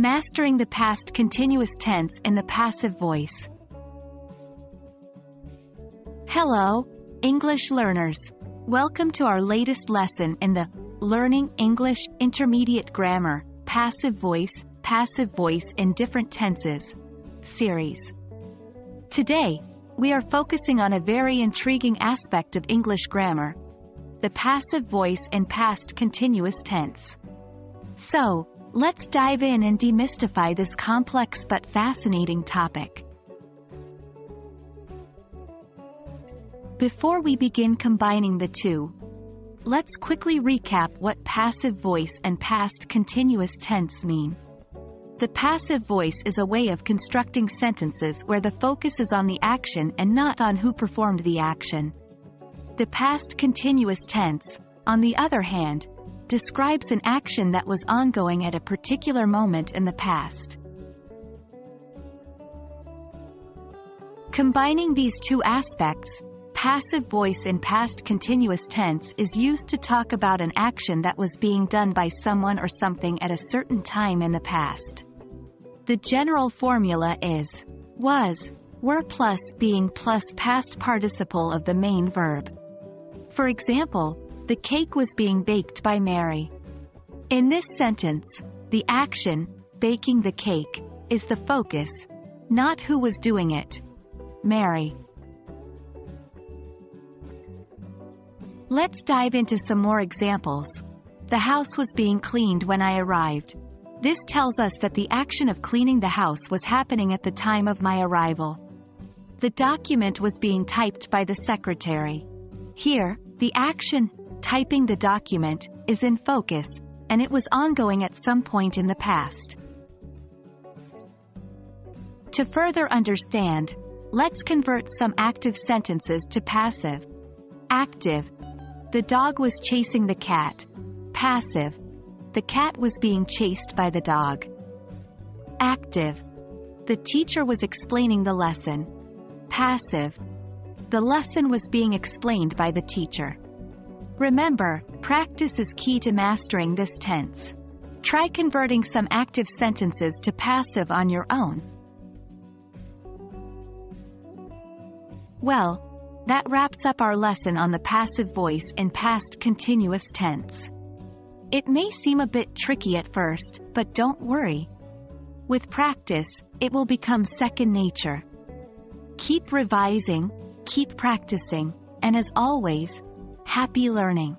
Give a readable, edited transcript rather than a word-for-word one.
Mastering the past continuous tense in the passive voice. Hello, English learners. Welcome to our latest lesson in the Learning English Intermediate Grammar, Passive Voice in Different Tenses series. Today, we are focusing on a very intriguing aspect of English grammar, the passive voice in past continuous tense. So, let's dive in and demystify this complex but fascinating topic. Before we begin combining the two, let's quickly recap what passive voice and past continuous tense mean. The passive voice is a way of constructing sentences where the focus is on the action and not on who performed the action. The past continuous tense, on the other hand, describes an action that was ongoing at a particular moment in the past. Combining these two aspects, passive voice in past continuous tense is used to talk about an action that was being done by someone or something at a certain time in the past. The general formula is was, were plus being plus past participle of the main verb. For example, the cake was being baked by Mary. In this sentence, the action, baking the cake, is the focus, not who was doing it. Mary. Let's dive into some more examples. The house was being cleaned when I arrived. This tells us that the action of cleaning the house was happening at the time of my arrival. The document was being typed by the secretary. Here, the action, typing the document, is in focus, and it was ongoing at some point in the past. To further understand, let's convert some active sentences to passive. Active. The dog was chasing the cat. Passive. The cat was being chased by the dog. Active. The teacher was explaining the lesson. Passive. The lesson was being explained by the teacher. Remember, practice is key to mastering this tense. Try converting some active sentences to passive on your own. Well, that wraps up our lesson on the passive voice in past continuous tense. It may seem a bit tricky at first, but don't worry. With practice, it will become second nature. Keep revising, keep practicing, and as always, happy learning.